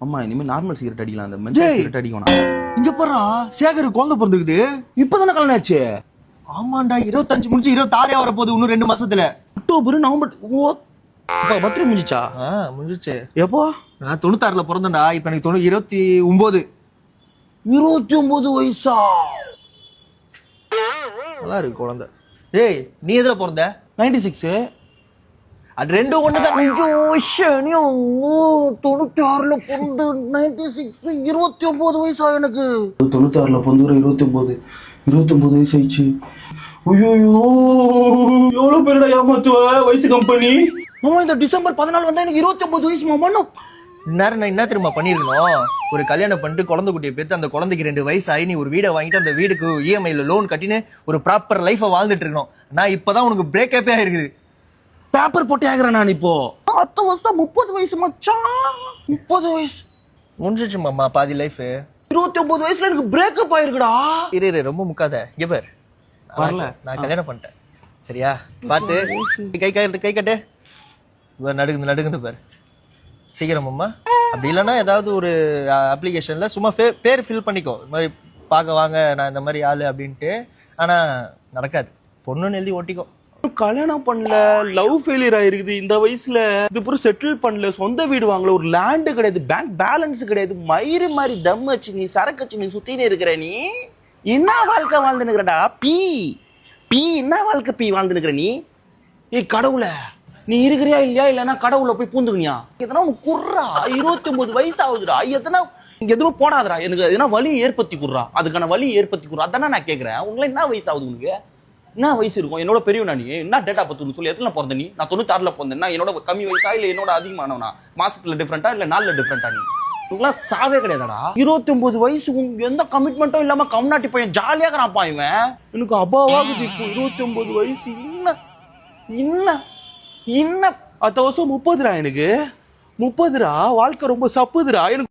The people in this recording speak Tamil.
அம்மா இனிமே நார்மல் சிகரெட் அடிக்கலாம், அந்த மென்சல் சிகரெட் அடிக்கணும். இங்க போறா சேகர் குழந்தை பிறந்துக்குது. இப்பதானே கல்யாணம் ஆச்சு. ஆமாண்டா 25 முடிச்சு 26 வர போகுது இன்னும் 2 மாசத்துல. October November. ஓ பத்திரி முடிஞ்சிச்சா? முடிஞ்சிச்சு. எப்போ? நான் 96ல பிறந்தேன்டா. இப்ப எனக்கு 29. 29 வயசா? நல்லா இருக்கு குழந்தை. ஏய் நீ எதுல பிறந்த? 96. அது ரெண்டும் ஒண்ணுதான். 96ல பொந்து 96 29 வயசா எனக்கு. 96ல பொந்து 29 வயசு ஆயிடுச்சு. ஐயோ எவ்வளவு பேருடா ஏமாத்துவ வயசு கம்பெனி. மாமா இந்த டிசம்பர் 14 வந்தா எனக்கு 29 வயசு மாமா. நேரம் நான் என்ன தெரியுமா பண்ணிருக்கணும்? ஒரு கல்யாணம் பண்ணிட்டு குழந்தை குட்டியை பேத்து அந்த குழந்தைக்கு 2 வயசு ஆகி நீ ஒரு வீடை வாங்கிட்டு அந்த வீடுக்கு இஎம்ஐல லோன் கட்டின்னு ஒரு ப்ராப்பர் லைஃபை வாழ்ந்துட்டு இருக்கணும். நான் இப்பதான் உனக்கு பிரேக்கப்பே ஆயிருக்குது. பேப்பர் போட்டு ஆகிறேன் நான் இப்போ. 10 வருஷம் 30 வயசு மச்சான். 30 வயசு முடிஞ்சிச்சு மாமா பாதி லைஃப். 29 வயசுல எனக்கு பிரேக்கப் ஆயிருக்குடா. இரு ரொம்ப முக்காத. இங்க பார் வரல, நான் கல்யாணம் பண்ணிட்டேன் சரியா? பார்த்து கை கட்டு. நடுங்குது பார். சீக்கிரம் அம்மா. அப்படி இல்லைன்னா ஏதாவது ஒரு அப்ளிகேஷன்ல சும்மா பேர் ஃபில் பண்ணிக்கோ, இந்த மாதிரி பார்க்க வாங்க நான் இந்த மாதிரி ஆளு அப்படின்ட்டு. ஆனா நடக்காது, பொண்ணுன்னு எழுதி ஓட்டிக்கோ. கல்யாணம் பண்ணல, லவ் ஃபெயிலியர் ஆயிருக்குது இந்த வயசுல. இதுக்கப்புறம் செட்டில் பண்ணல, சொந்த வீடு வாங்கல, ஒரு லேண்டு கிடையாது, பேங்க் பேலன்ஸ் கிடையாது. மயிறு மாதிரி தம் வச்சு நீ சரக்கு வச்சு நீ சுத்தினே இருக்கிற. நீ என்ன வாழ்க்கை வாழ்ந்துனுக்கிறடா? பீ என்ன வாழ்க்கை பீ வாழ்ந்துனுக்கிற நீ? ஏய் கடவுளை, நீ இருக்கிறியா இல்லையா? இல்லைன்னா கடவுளை போய் பூந்துக்கினியா? எதனா உனக்கு குர்றா. 29 வயசு ஆகுதுடா. எதனா இங்க எதுவும் போடாதடா. எனக்கு எதனா வலி ஏற்படுத்தி குடுறா. அதுக்கான வலி ஏற்படுத்தி குடுறா. அதானே நான் கேட்கறேன். உங்களை என்ன வயசு ஆகுது உனக்கு? என்ன வயசு இருக்கும்? என்னோட பெரியவனா நீ? என்ன டேட்டா பத்து சொல்லி எத்தனை பிறந்த நீ? நான் 96ல பிறந்தேன்னா என்னோட கம்மி வயசா இல்ல என்னோட அதிகமானவனா? மாசத்துல டிஃபரெண்டா இல்ல நாள்ல டிஃபரெண்டா? நீ உங்களா சாவே கிடையாதாடா. 29 வயசு எந்த கமிட்மெண்ட்டும் இல்லாம கம்நாட்டி பையன் ஜாலியா இருக்கிறான்ப்பா இவன். எனக்கு அபாவாகுது இப்போ 29 வயசு. என்ன அடுத்த வருஷம் 30 எனக்கு 30. வாழ்க்கை ரொம்ப சப்புதுடா எனக்கு.